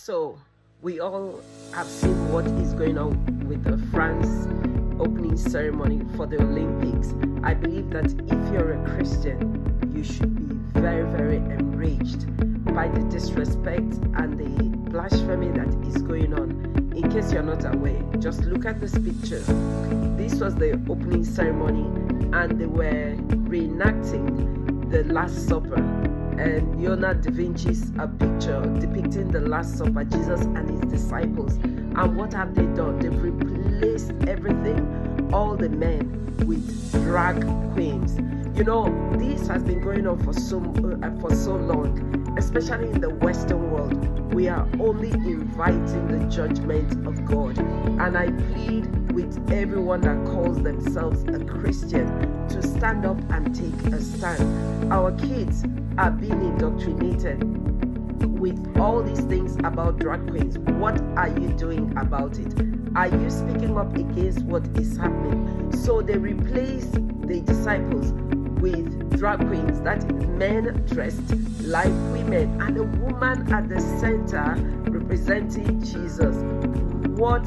So, we all have seen what is going on with the France opening ceremony for the Olympics. I believe that if you're a Christian, you should be very, very enraged by the disrespect and the blasphemy that is going on. In case you're not aware, just look at this picture. This was the opening ceremony, and they were reenacting the Last Supper. And Leonardo da Vinci's picture depicting the Last Supper, Jesus and his disciples. And what have they done? They've replaced everything, all the men, with drag queens. You know, this has been going on for so long, especially in the Western world. We are only inviting the judgment of God. And I plead with everyone that calls themselves a Christian to stand up and take a stand. Our kids are being indoctrinated with all these things about drag queens. What are you doing about it? Are you speaking up against what is happening? So they replace the disciples with drag queens, that is men dressed like women, and a woman at the center representing Jesus. What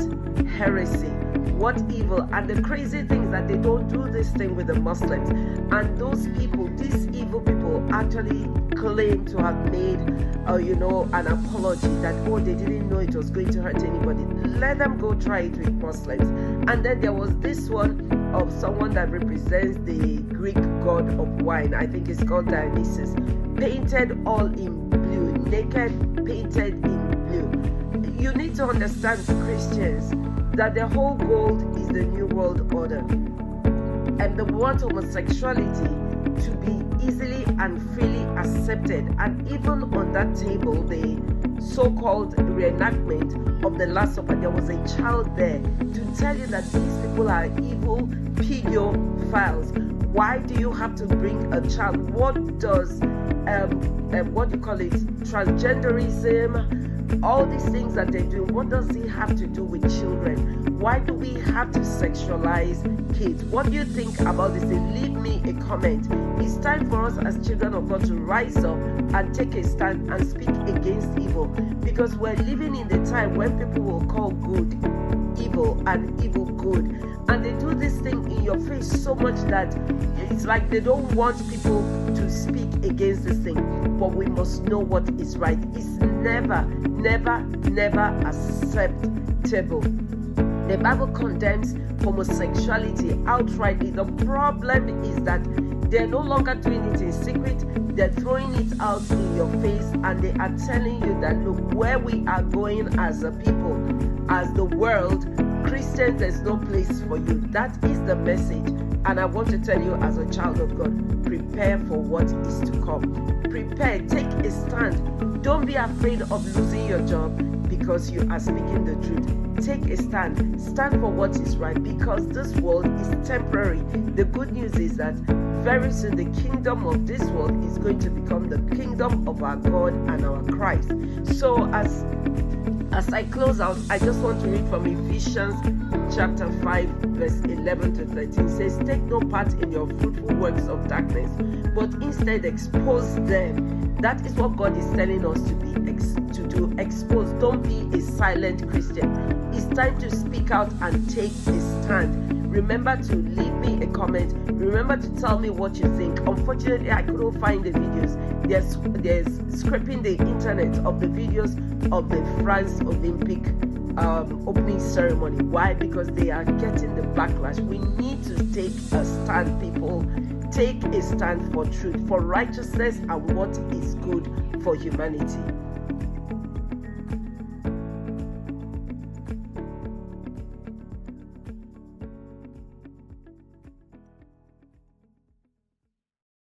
heresy, what evil. And the crazy thing is that they don't do this thing with the Muslims. And those people, these evil people, actually claim to have made an apology that, they didn't know it was going to hurt anybody. Let them go try it with Muslims. And then there was this one of someone that represents the Greek god of wine. I think it's called Dionysus, painted all in blue, naked, painted in blue. You need to understand, Christians, that the whole goal is the New World Order, and they want homosexuality to be easily and freely accepted. And even on that table, the so-called reenactment of the Last Supper, there was a child there to tell you that these people are evil pedophiles. Why do you have to bring a child? What does transgenderism, all these things that they do, what does it have to do with children? Why do we have to sexualize kids? What do you think about this? Leave me a comment. It's time for us as children of God to rise up and take a stand and speak against evil, because we're living in the time when people will call good evil and evil good, and they do this thing in your face so much that it's like they don't want people to speak against this thing. But we must know what is right. It's never acceptable. The Bible condemns homosexuality outrightly. The problem is that they're no longer doing it in secret. They're throwing it out in your face, and they are telling you that, look, where we are going as a people, as the world, Christians, there's no place for you. That is the message. And I want to tell you, as a child of God, prepare for what is to come. Prepare, take a stand. Don't be afraid of losing your job because you are speaking the truth. Take a stand. Stand for what is right, because this world is temporary. The good news is that very soon the kingdom of this world is going to become the kingdom of our God and our Christ. So as I close out, I just want to read from Ephesians chapter 5 verse 11 to 13. It says, take no part in your fruitful works of darkness, but instead expose them. That is what God is telling us to do. Expose. Don't be a silent Christian. It's time to speak out and take a stand. Remember to leave me a comment. Remember to tell me what you think. Unfortunately, I couldn't find the videos. There's scraping the internet of the videos of the France Olympic opening ceremony. Why? Because they are getting the backlash. We need to take a stand, people. Take a stand for truth, for righteousness, and what is good for humanity.